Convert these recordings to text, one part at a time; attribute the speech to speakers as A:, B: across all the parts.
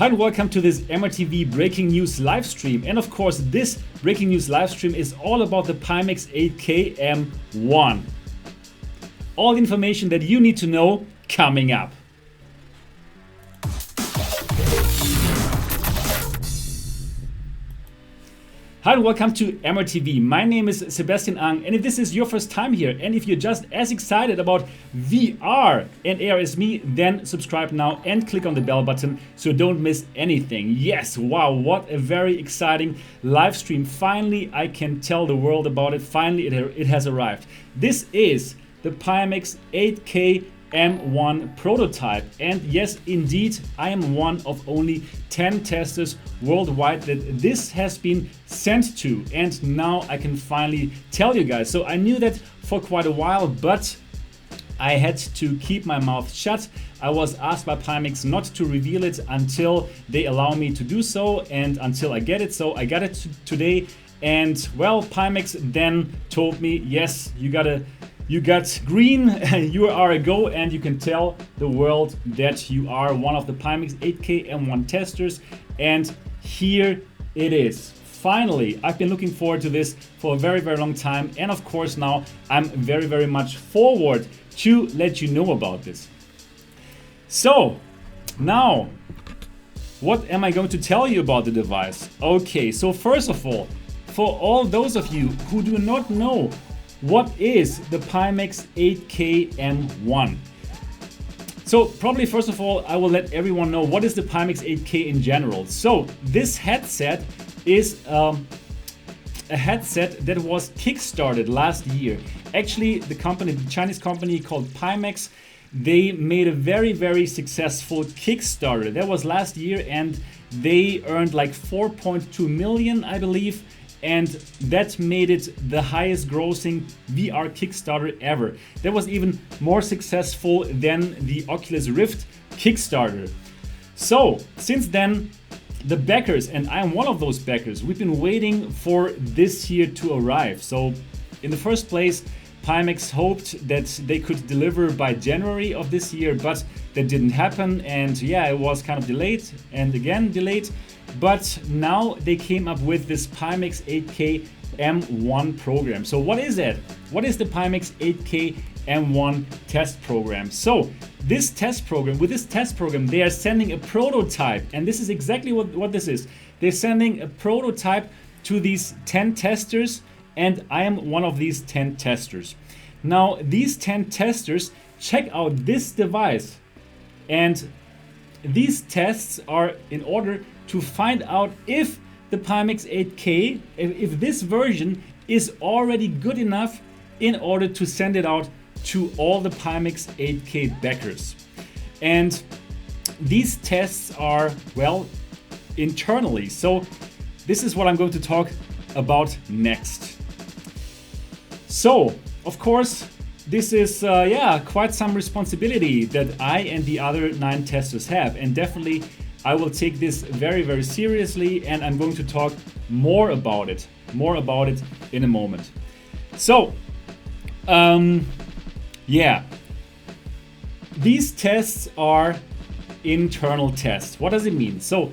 A: Hi and welcome to this MRTV breaking news live stream. And of course, this breaking news live stream is all about the Pimax 8K M1. All the information that you need to know coming up. Hi and welcome to MRTV. My name is Sebastian Ang, and if this is your first time here, and if you're just as excited about VR and AR as me, then subscribe now and click on the bell button so don't miss anything. Yes, wow, what a very exciting live stream. Finally, I can tell the world about it. Finally, it has arrived. This is the Pimax 8K M1 prototype, and yes indeed, I am one of only 10 testers worldwide that this has been sent to, and now I can finally tell you guys. So I knew that for quite a while, but I had to keep my mouth shut. I was asked by Pimax not to reveal it until they allow me to do so and until I get it. So I got it today, and well, Pimax then told me, yes, you got green, you are a go, and you can tell the world that you are one of the Pimax 8K M1 testers. And here it is. Finally, I've been looking forward to this for a very, very long time. And of course now I'm very, very much forward to let you know about this. So now, what am I going to tell you about the device? Okay, so first of all, for all those of you who do not know, what is the Pimax 8K M1? So probably first of all, I will let everyone know what is the Pimax 8K in general. So this headset is a headset that was kickstarted last year. Actually, the Chinese company called Pimax, they made a very, very successful Kickstarter. That was last year, and they earned like 4.2 million, I believe. And that made it the highest grossing VR Kickstarter ever. That was even more successful than the Oculus Rift Kickstarter. So since then, the backers, and I am one of those backers, we've been waiting for this year to arrive. So in the first place, Pimax hoped that they could deliver by January of this year, but that didn't happen. And yeah, it was kind of delayed and again delayed. But now they came up with this Pimax 8K M1 program. So what is that? What is the Pimax 8K M1 test program? So this test program, with this test program, they are sending a prototype, and this is exactly what this is. They're sending a prototype to these 10 testers, and I am one of these 10 testers. Now these 10 testers check out this device, and these tests are in order to find out if the Pimax 8K, if this version is already good enough in order to send it out to all the Pimax 8K backers. And these tests are, well, internally. So this is what I'm going to talk about next. So, of course, this is quite some responsibility that I and the other 9 testers have, and definitely I will take this very, very seriously, and I'm going to talk more about it in a moment. So, these tests are internal tests. What does it mean? So,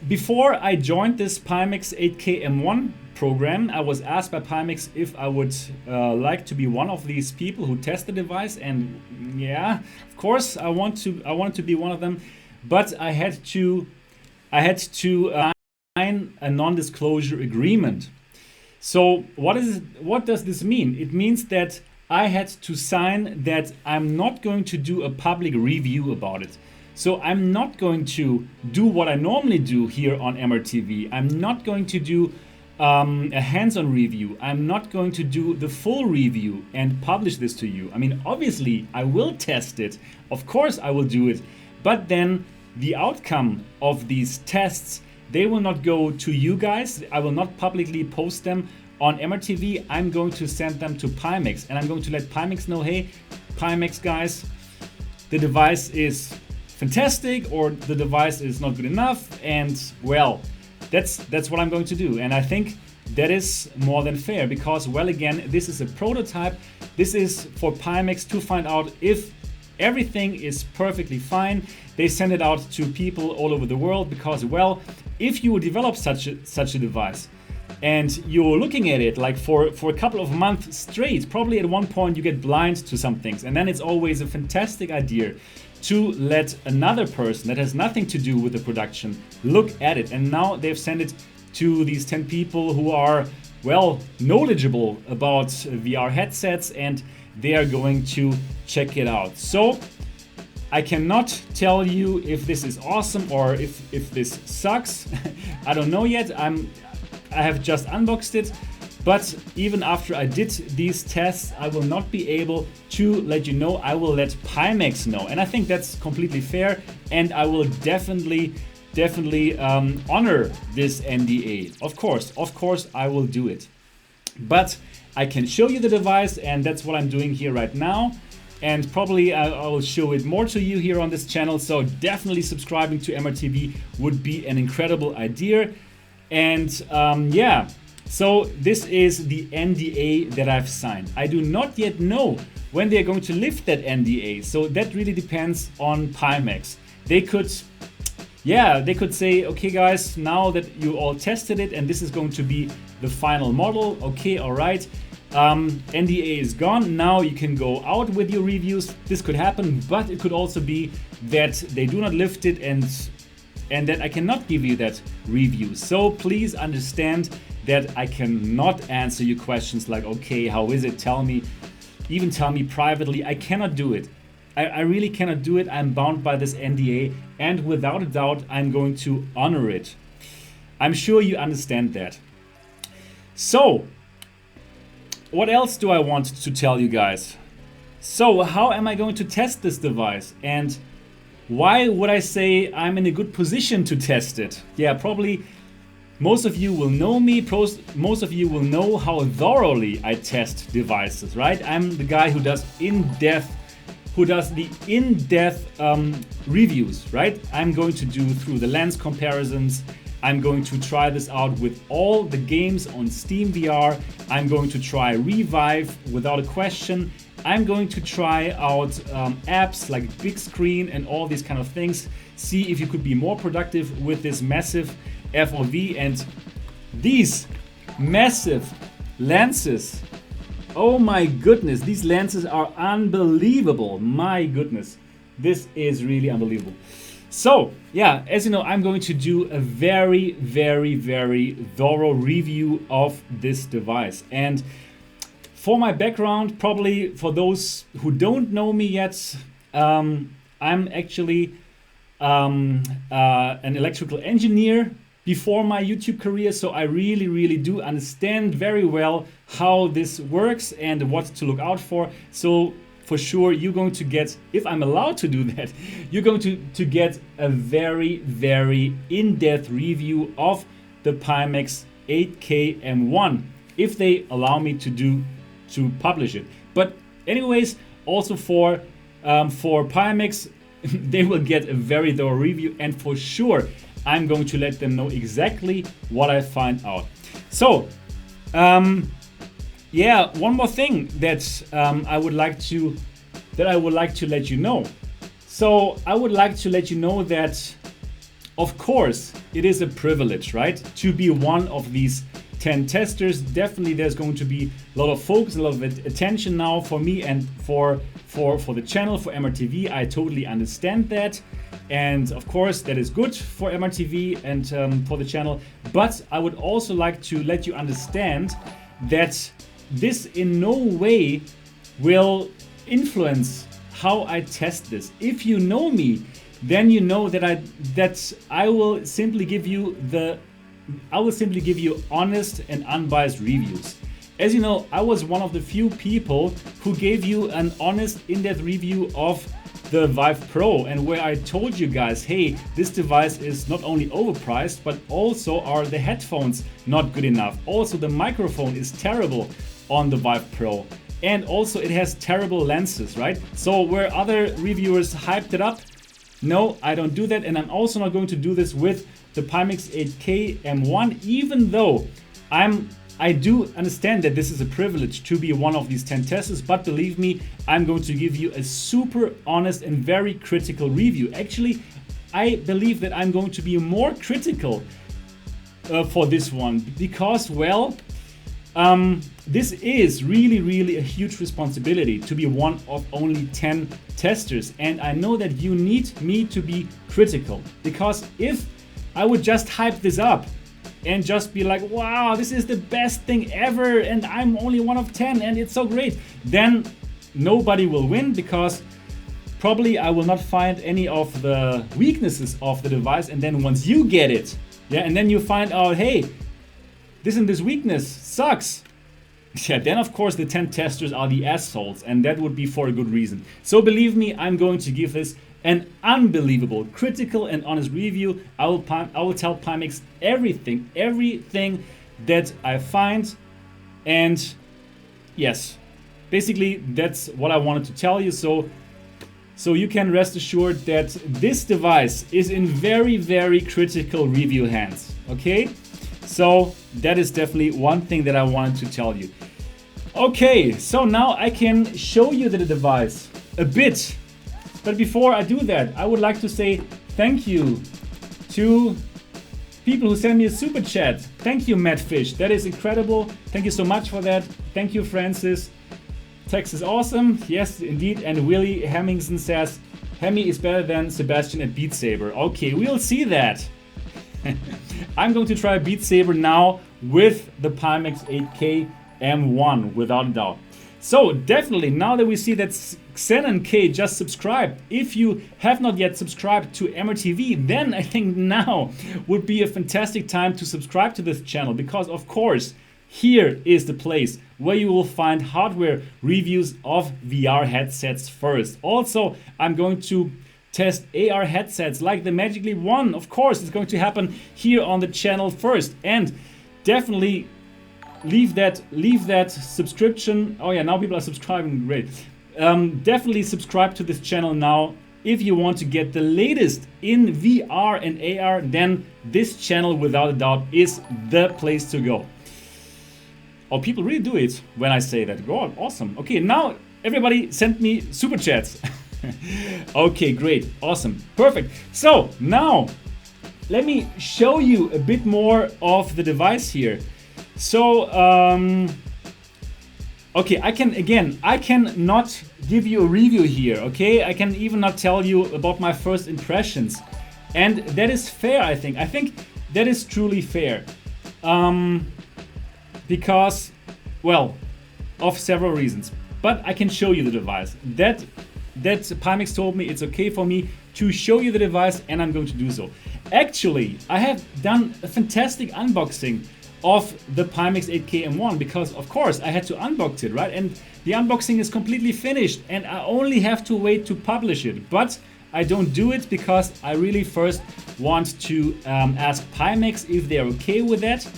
A: before I joined this Pimax 8K M1 program, I was asked by Pimax if I would like to be one of these people who test the device, and yeah, of course I wanted to be one of them. But I had to sign a non-disclosure agreement. So what does this mean? It means that I had to sign that I'm not going to do a public review about it. So I'm not going to do what I normally do here on MRTV. I'm not going to do a hands-on review. I'm not going to do the full review and publish this to you. I mean, obviously I will test it. Of course I will do it. But then the outcome of these tests, they will not go to you guys. I will not publicly post them on MRTV. I'm going to send them to Pimax, and I'm going to let Pimax know, hey, Pimax guys, the device is fantastic, or the device is not good enough, and well, that's what I'm going to do. And I think that is more than fair, because, well, again, this is a prototype. This is for Pimax to find out if Everything is perfectly fine. They send it out to people all over the world because, well, if you develop such a device and you're looking at it like for a couple of months straight, probably at one point you get blind to some things, and then it's always a fantastic idea to let another person that has nothing to do with the production look at it. And now they've sent it to these 10 people who are, well, knowledgeable about VR headsets, and they are going to check it out. So I cannot tell you if this is awesome or if this sucks. I don't know yet. I have just unboxed it, but even after I did these tests, I will not be able to let you know. I will let Pimax know, and I think that's completely fair, and I will definitely honor this NDA. Of course I will do it. But I can show you the device, and that's what I'm doing here right now. And probably I will show it more to you here on this channel. So definitely subscribing to MRTV would be an incredible idea. And yeah, so this is the NDA that I've signed. I do not yet know when they're going to lift that NDA. So that really depends on Pimax. They could say, okay guys, now that you all tested it and this is going to be the final model, okay, all right, NDA is gone, now you can go out with your reviews. This could happen, but it could also be that they do not lift it and that I cannot give you that review. So please understand that I cannot answer your questions like, okay, how is it? Tell me, even tell me privately. I cannot do it. I really cannot do it. I'm bound by this NDA, and without a doubt, I'm going to honor it. I'm sure you understand that. So, what else do I want to tell you guys? So, how am I going to test this device? And why would I say I'm in a good position to test it? Yeah, probably most of you will know me. Most of you will know how thoroughly I test devices, right? I'm the guy who does the in-depth reviews, right? I'm going to do through the lens comparisons. I'm going to try this out with all the games on Steam VR. I'm going to try Revive without a question. I'm going to try out apps like big screen and all these kind of things. See if you could be more productive with this massive FOV and these massive lenses. Oh my goodness, these lenses are unbelievable. My goodness, this is really unbelievable. So yeah, as you know, I'm going to do a very thorough review of this device. And for my background, probably for those who don't know me yet, I'm actually an electrical engineer before my YouTube career, so I really do understand very well how this works and what to look out for. So for sure you're going to get, if I'm allowed to do that, you're going to get a very in-depth review of the Pimax 8K M1 if they allow me to publish it. But anyways, also for Pimax, they will get a very thorough review, and for sure I'm going to let them know exactly what I find out. So yeah, one more thing that I would like to let you know. So I would like to let you know that, of course, it is a privilege, right, to be one of these 10 testers. Definitely there's going to be a lot of focus, a lot of attention now for me and for the channel, for MRTV. I totally understand that. And of course, that is good for MRTV and for the channel. But I would also like to let you understand that this in no way will influence how I test this. If you know me, then you know that I will simply give you honest and unbiased reviews. As you know, I was one of the few people who gave you an honest, in-depth review of the Vive Pro, and where I told you guys, hey, this device is not only overpriced, but also are the headphones not good enough. Also, the microphone is terrible on the Vive Pro, and also it has terrible lenses, right? So where other reviewers hyped it up, no, I don't do that, and I'm also not going to do this with the Pimax 8K M1, even though I'm I do understand that this is a privilege to be one of these 10 testers, but believe me, I'm going to give you a super honest and very critical review. Actually, I believe that I'm going to be more critical for this one because, well, this is really a huge responsibility to be one of only 10 testers, and I know that you need me to be critical, because if I would just hype this up and just be like, wow, this is the best thing ever and I'm only one of 10 and it's so great, then nobody will win, because probably I will not find any of the weaknesses of the device, and then once you get it, yeah, and then you find out, hey, this and this weakness sucks. Yeah, then of course the 10 testers are the assholes, and that would be for a good reason. So believe me, I'm going to give this an unbelievable, critical and honest review. I will tell Pimax everything that I find, and yes, basically that's what I wanted to tell you. So you can rest assured that this device is in very critical review hands. Okay. So that is definitely one thing that I wanted to tell you. Okay, so now I can show you the device a bit. But before I do that, I would like to say thank you to people who send me a super chat. Thank you, Matt Fish. That is incredible. Thank you so much for that. Thank you, Francis. Text is awesome. Yes, indeed. And Willie Hemmingson says, Hemi is better than Sebastian at Beat Saber. Okay, we'll see that. I'm going to try Beat Saber now with the Pimax 8K M1, without a doubt. So definitely, now that we see that Xenon K just subscribed, if you have not yet subscribed to MRTV, then I think now would be a fantastic time to subscribe to this channel, because of course, here is the place where you will find hardware reviews of VR headsets first. Also, I'm going to test AR headsets like the Magic Leap 1. Of course, it's going to happen here on the channel first, and definitely leave that subscription. Oh yeah, now people are subscribing, great. Definitely subscribe to this channel now if you want to get the latest in VR and AR. Then this channel without a doubt is the place to go. Oh, people really do it when I say that. God, awesome. Okay, now everybody send me super chats. Okay, great, awesome, perfect. So now let me show you a bit more of the device here. So okay, I cannot give you a review here. Okay, I can even not tell you about my first impressions, and that is fair. I think that is truly fair, because, well, of several reasons. But I can show you the device. That Pimax told me it's okay for me to show you the device, and I'm going to do so. Actually, I have done a fantastic unboxing of the Pimax 8K M1, because of course I had to unbox it, right? And the unboxing is completely finished, and I only have to wait to publish it. But I don't do it because I really first want to ask Pimax if they're okay with that.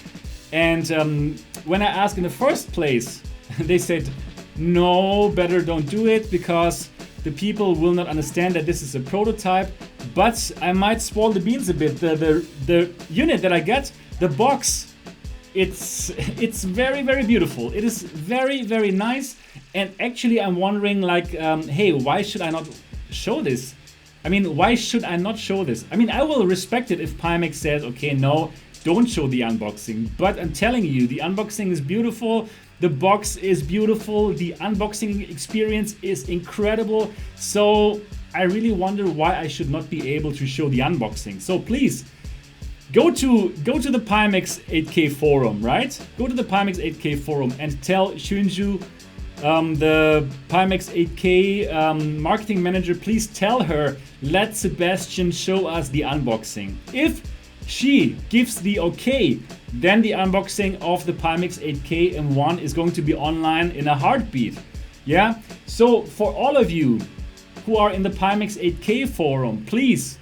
A: And when I asked in the first place, they said, no, better don't do it, because the people will not understand that this is a prototype. But I might spoil the beans a bit. The unit that I got, the box, it's very beautiful. It is very nice. And actually I'm wondering, like, hey, why should I not show this? I mean, why should I not show this? I mean, I will respect it if Pimax says, okay, no, don't show the unboxing. But I'm telling you, the unboxing is beautiful. The box is beautiful. The unboxing experience is incredible. So I really wonder why I should not be able to show the unboxing. So please go to the Pimax 8K forum, right? Go to the Pimax 8K forum and tell Shunju, the Pimax 8K marketing manager, please tell her, let Sebastian show us the unboxing. If she gives the okay, then the unboxing of the Pimax 8K M1 is going to be online in a heartbeat. Yeah, so for all of you who are in the Pimax 8K forum, please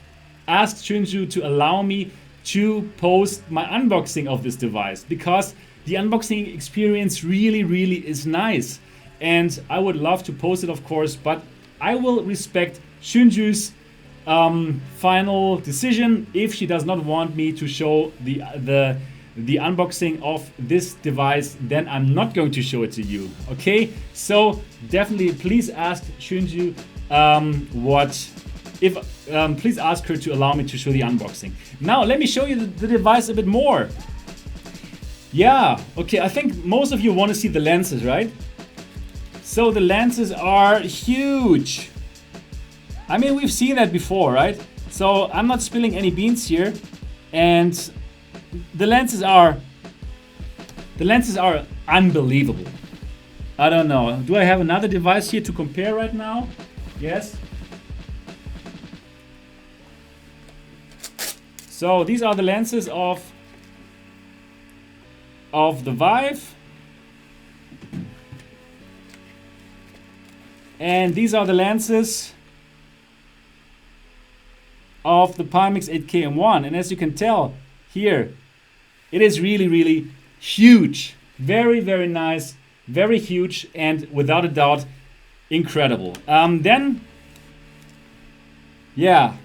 A: ask Shunju to allow me to post my unboxing of this device, because the unboxing experience really is nice, and I would love to post it, of course, but I will respect Shunju's final decision if she does not want me to show the the unboxing of this device, then I'm not going to show it to you. Okay, so definitely please ask Shunju please ask her to allow me to show the unboxing. Now let me show you the device a bit more. Yeah, okay, I think most of you want to see the lenses, right? So the lenses are huge. I mean, we've seen that before, right? So I'm not spilling any beans here, and the lenses are unbelievable. I don't know. Do I have another device here to compare right now? Yes. So these are the lenses of the Vive. And these are the lenses of the Pimax 8K M1. And as you can tell here, it is really, really huge. Very, very nice, very huge, and without a doubt, incredible. Then, yeah.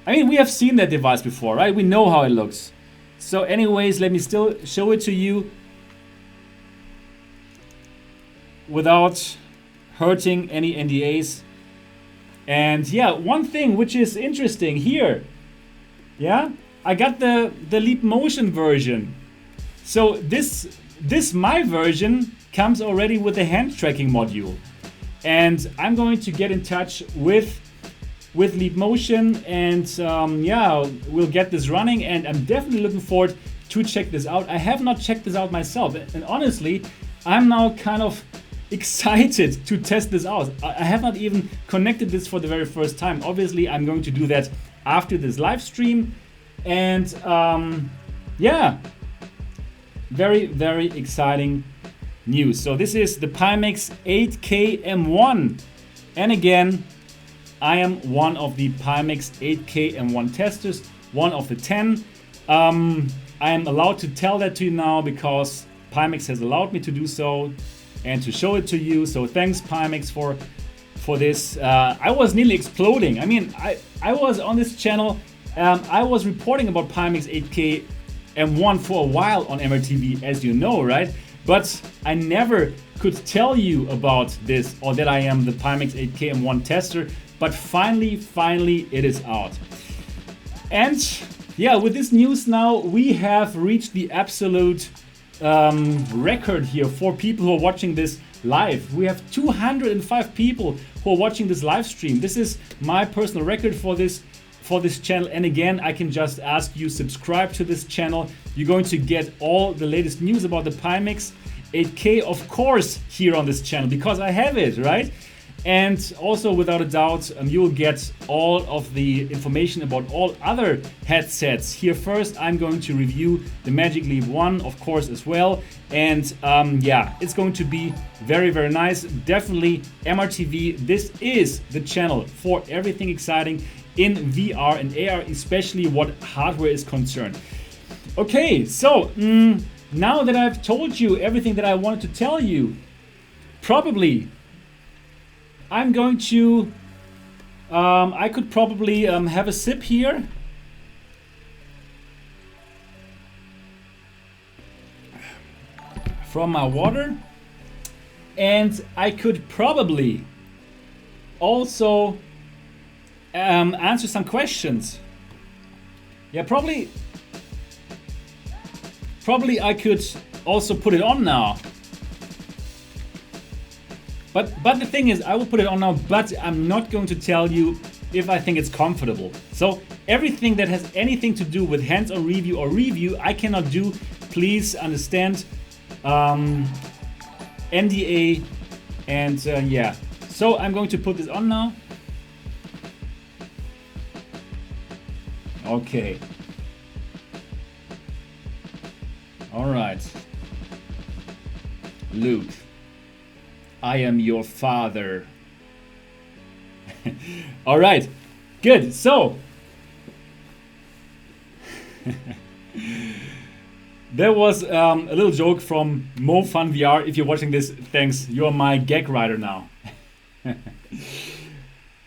A: I mean, we have seen that device before, right? We know how it looks. So anyways, let me still show it to you without hurting any NDAs. And yeah, one thing which is interesting here, yeah, I got the Leap Motion version. So this my version comes already with a hand tracking module. And I'm going to get in touch with Leap Motion, and yeah, we'll get this running, and I'm definitely looking forward to check this out. I have not checked this out myself, and honestly, I'm now kind of excited to test this out. I have not even connected this for the very first time. Obviously, I'm going to do that after this live stream, and yeah, very, very exciting news. So this is the Pimax 8K M1, and again, I am one of the Pimax 8K M1 testers, one of the 10. I am allowed to tell that to you now because Pimax has allowed me to do so and to show it to you. So thanks, Pimax, for this. I was nearly exploding. I mean, I was on this channel. I was reporting about Pimax 8K M1 for a while on MRTV, as you know, right? But I never could tell you about this, or that I am the Pimax 8K M1 tester. But finally it is out. And yeah, with this news now, we have reached the absolute record here for people who are watching this live. We have 205 people who are watching this live stream. This is my personal record for this channel. And again, I can just ask you, subscribe to this channel. You're going to get all the latest news about the Pimax 8K, of course, here on this channel, because I have it, right? And also, without a doubt, you will get all of the information about all other headsets. Here first, I'm going to review the Magic Leap 1, of course, as well. And yeah, it's going to be very, very nice. Definitely MRTV. This is the channel for everything exciting in VR and AR, especially what hardware is concerned. Okay, so now that I've told you everything that I wanted to tell you, probably I'm going to, I could probably have a sip here. From my water. And I could probably also answer some questions. Yeah, probably I could also put it on now. But the thing is, I will put it on now, but I'm not going to tell you if I think it's comfortable. So everything that has anything to do with hands-on review or review, I cannot do. Please understand, NDA, and yeah. So I'm going to put this on now. Okay. All right. Luke, I am your father. All right, good. So there was a little joke from Mo Fun VR. If you're watching this, thanks. You're my gag writer now.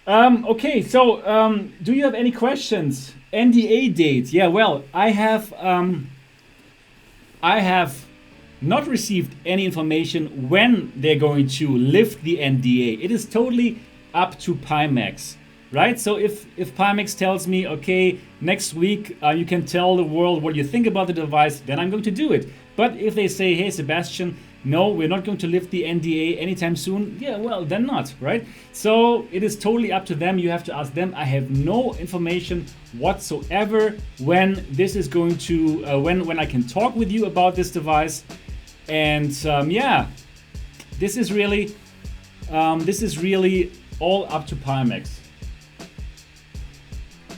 A: Okay, so do you have any questions? NDA date? Yeah, well, I have I have not received any information when they're going to lift the NDA. It is totally up to Pimax, right? So if Pimax tells me, okay, next week you can tell the world what you think about the device, then I'm going to do it. But if they say, hey, Sebastian, no, we're not going to lift the NDA anytime soon, yeah, well, then not, right? So it is totally up to them. You have to ask them. I have no information whatsoever when this is going to, when I can talk with you about this device. And yeah, this is really all up to Pimax.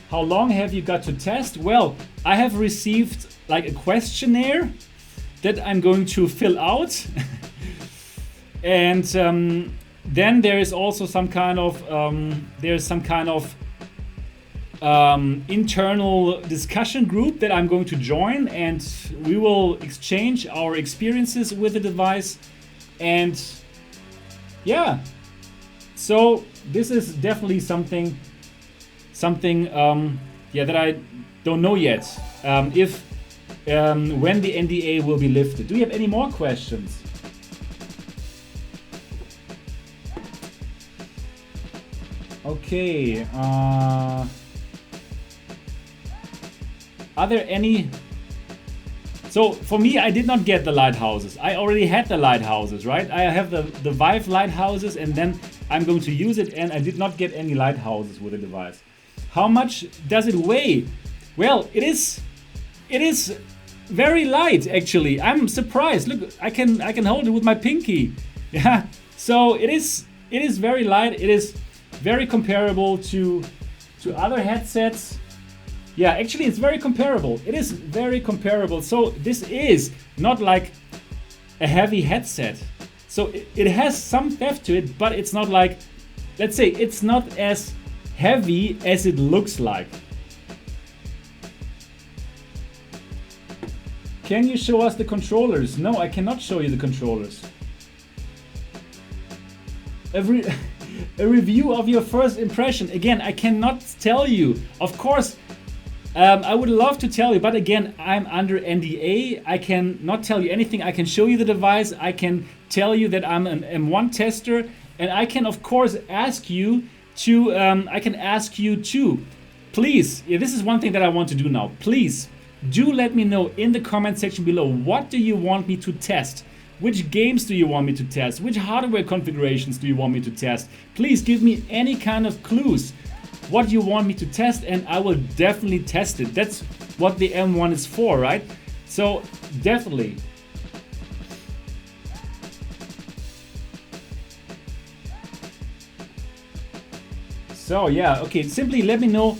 A: How long have you got to test? Well, I have received like a questionnaire that I'm going to fill out. And then there is also some kind of internal discussion group that I'm going to join, and we will exchange our experiences with the device. And yeah, so this is definitely something yeah, that I don't know yet. If when the NDA will be lifted. Do you have any more questions? Okay. Are there any? So for me, I did not get the lighthouses. I already had the lighthouses, right? I have the Vive lighthouses, and then I'm going to use it, and I did not get any lighthouses with the device. How much does it weigh? Well, it is very light, actually. I'm surprised. Look, I can hold it with my pinky. Yeah. So it is very light. It is very comparable to other headsets. Yeah, actually it's very comparable. It is very comparable. So this is not like a heavy headset. So it has some depth to it, but it's not like, let's say, it's not as heavy as it looks like. Can you show us the controllers? No, I cannot show you the controllers. A review of your first impression. Again, I cannot tell you. Of course, I would love to tell you, but again, I'm under NDA. I can not tell you anything. I can show you the device. I can tell you that I'm an M1 tester, and I can, of course, ask you to. Please. Yeah, this is one thing that I want to do now. Please do let me know in the comment section below. What do you want me to test? Which games do you want me to test? Which hardware configurations do you want me to test? Please give me any kind of clues what you want me to test, and I will definitely test it. That's what the M1 is for, right? So definitely. So yeah, okay, simply let me know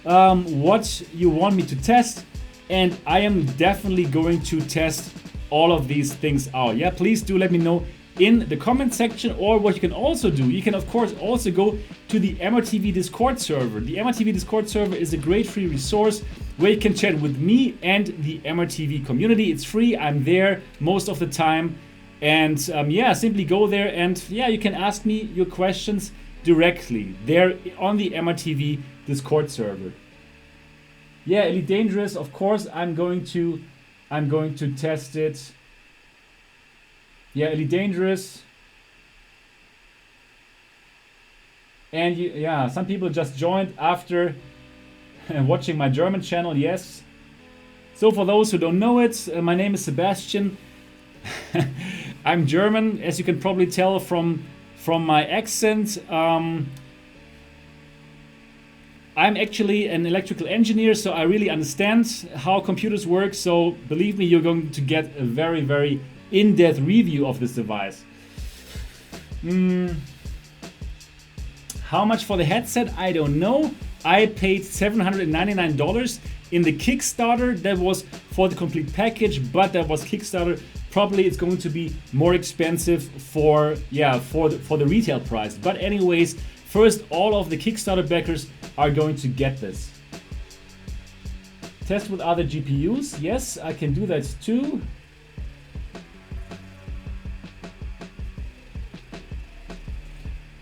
A: what you want me to test, and I am definitely going to test all of these things out. Yeah, please do let me know in the comment section. Or what you can also do, you can of course also go to the MRTV Discord server. The MRTV Discord server is a great free resource where you can chat with me and the MRTV community. It's free, I'm there most of the time. And yeah, simply go there, and yeah, you can ask me your questions directly there on the MRTV Discord server. Yeah, Elite Dangerous, of course I'm going to test it. Yeah, Elite Dangerous. And yeah, some people just joined after watching my German channel, yes. So for those who don't know it, my name is Sebastian. I'm German, as you can probably tell from my accent. I'm actually an electrical engineer, so I really understand how computers work. So believe me, you're going to get a very, very in-depth review of this device. How much for the headset? I don't know. I paid $799 in the Kickstarter. That was for the complete package, but that was Kickstarter. Probably it's going to be more expensive for the retail price. But anyways, first, all of the Kickstarter backers are going to get this. Test with other GPUs. Yes, I can do that too.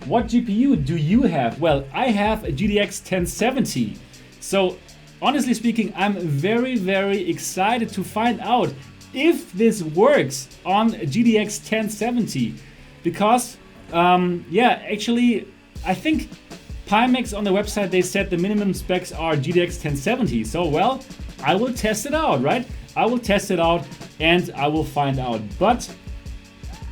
A: What GPU do you have? Well, I have a GTX 1070. So honestly speaking, I'm very, very excited to find out if this works on GTX 1070, because yeah, actually I think Pimax on the website, they said the minimum specs are GTX 1070. So well, I will test it out, right? I will test it out and I will find out. But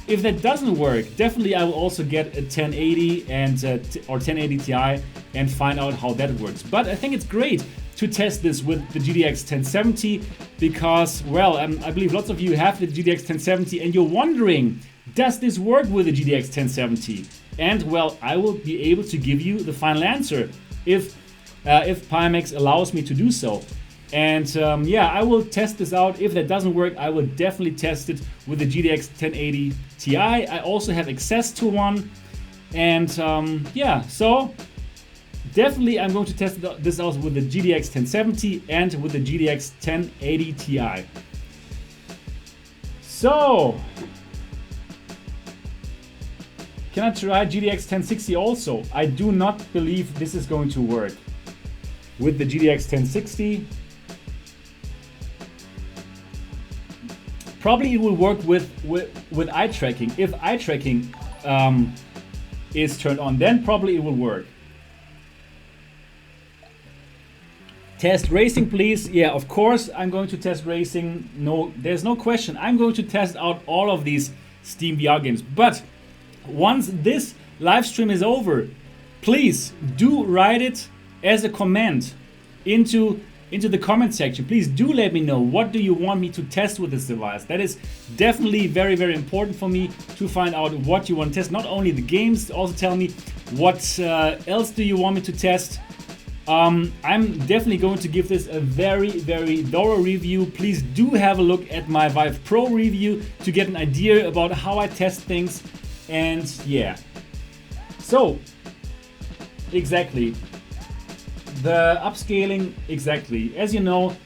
A: if that doesn't work, definitely I will also get a 1080 and or 1080 Ti and find out how that works. But I think it's great to test this with the GTX 1070 because, well, I believe lots of you have the GTX 1070 and you're wondering, does this work with the GTX 1070? And well, I will be able to give you the final answer if Pimax allows me to do so. And yeah, I will test this out. If that doesn't work, I will definitely test it with the GTX 1080 Ti. I also have access to one. And yeah, so definitely I'm going to test this out with the GTX 1070 and with the GTX 1080 Ti. So, can I try GTX 1060 also? I do not believe this is going to work with the GTX 1060. Probably it will work with eye tracking. If eye tracking is turned on, then probably it will work. Test racing, please. Yeah, of course I'm going to test racing. No, there's no question. I'm going to test out all of these Steam VR games. But once this live stream is over, please do write it as a comment into the comment section. Please do let me know, what do you want me to test with this device? That is definitely very, very important for me to find out what you want to test. Not only the games, also tell me what else do you want me to test. I'm definitely going to give this a very, very thorough review. Please do have a look at my Vive Pro review to get an idea about how I test things. And yeah, so exactly. The upscaling, exactly. As you know,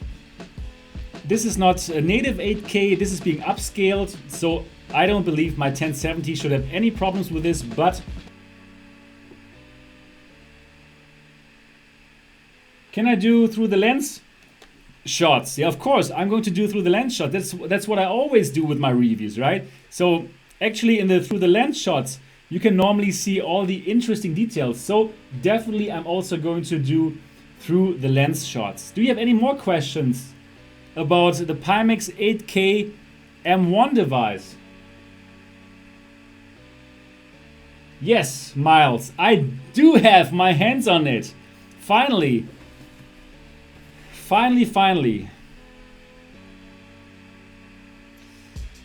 A: this is not a native 8K, this is being upscaled, so I don't believe my 1070 should have any problems with this, but can I do through the lens shots? Yeah, of course, I'm going to do through the lens shot. That's what I always do with my reviews, right? So actually in the through the lens shots, you can normally see all the interesting details. So definitely I'm also going to do through the lens shots. Do you have any more questions about the Pimax 8K M1 device? Yes, Miles, I do have my hands on it. Finally. Finally.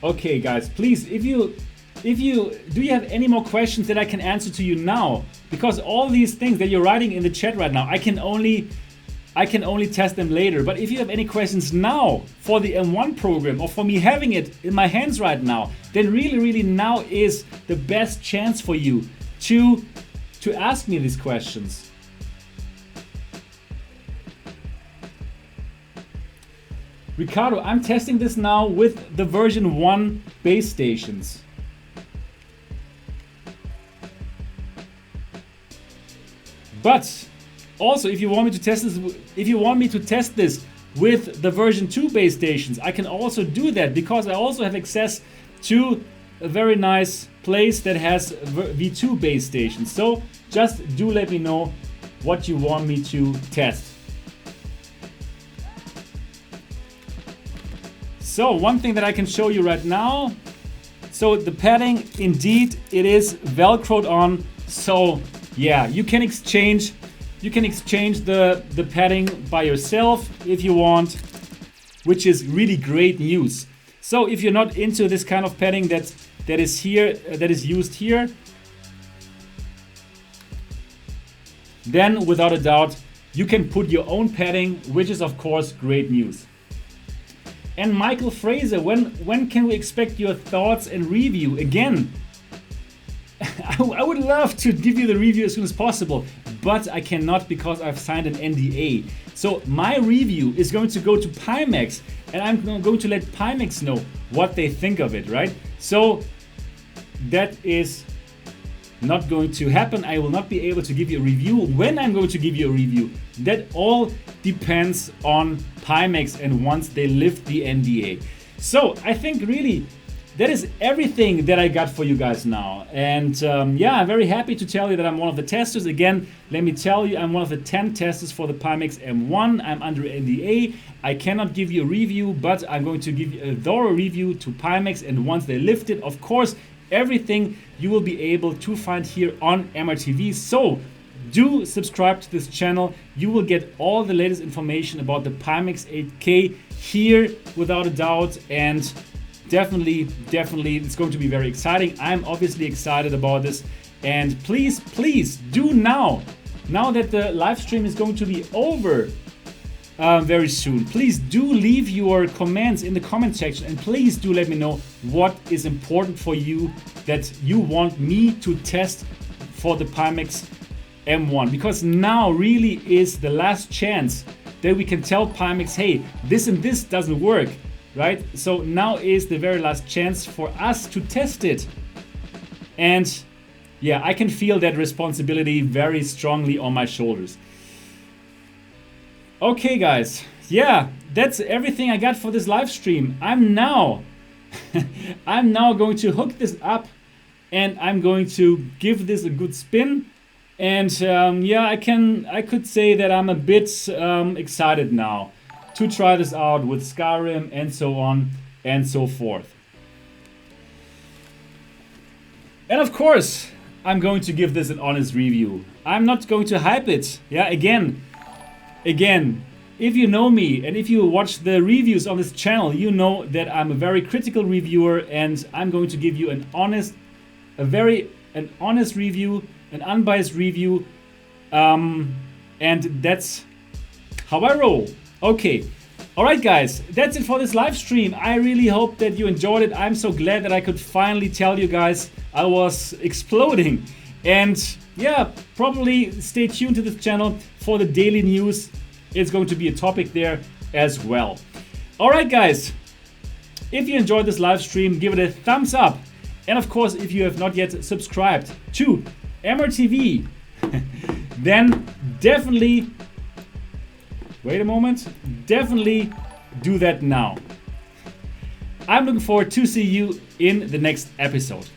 A: Okay guys, please, do you have any more questions that I can answer to you now? Because all these things that you're writing in the chat right now, I can only test them later. But if you have any questions now for the M1 program or for me having it in my hands right now, then really now is the best chance for you to ask me these questions. Ricardo, I'm testing this now with the version 1 base stations. But also, if you want me to test this, with the version 2 base stations, I can also do that because I also have access to a very nice place that has V2 base stations. So just do let me know what you want me to test. So one thing that I can show you right now. So the padding, indeed, it is velcroed on. So yeah, you can exchange the padding by yourself if you want, which is really great news. So if you're not into this kind of padding that is used here, then without a doubt you can put your own padding, which is of course great news. And Michael Fraser, when can we expect your thoughts and review? Again, I would love to give you the review as soon as possible, but I cannot because I've signed an NDA. So my review is going to go to Pimax, and I'm going to let Pimax know what they think of it, right? So that is not going to happen. I will not be able to give you a review. When I'm going to give you a review, that all depends on Pimax and once they lift the NDA. So I think really that is everything that I got for you guys now. And yeah, I'm very happy to tell you that I'm one of the testers. Again, let me tell you, I'm one of the 10 testers for the Pimax M1. I'm under NDA. I cannot give you a review, but I'm going to give you a thorough review to Pimax. And once they lift it, of course, everything you will be able to find here on MRTV. So do subscribe to this channel. You will get all the latest information about the Pimax 8K here without a doubt. And definitely, it's going to be very exciting. I'm obviously excited about this. And please do now that the live stream is going to be over very soon, please do leave your comments in the comment section, and please do let me know what is important for you that you want me to test for the Pimax M1, because now really is the last chance that we can tell Pimax, hey, this and this doesn't work. Right? So now is the very last chance for us to test it. And yeah, I can feel that responsibility very strongly on my shoulders. Okay, guys. Yeah, that's everything I got for this live stream. I'm now going to hook this up and I'm going to give this a good spin. And yeah, I could say that I'm a bit excited now to try this out with Skyrim and so on and so forth. And of course, I'm going to give this an honest review. I'm not going to hype it. Yeah, again, if you know me and if you watch the reviews on this channel, you know that I'm a very critical reviewer, and I'm going to give you an honest review, an unbiased review, and that's how I roll. Okay, all right, guys, that's it for this live stream. I really hope that you enjoyed it. I'm so glad that I could finally tell you guys I was exploding. And yeah, probably stay tuned to this channel for the daily news. It's going to be a topic there as well. All right, guys, if you enjoyed this live stream, give it a thumbs up. And of course, if you have not yet subscribed to MRTV, then definitely definitely do that now. I'm looking forward to see you in the next episode.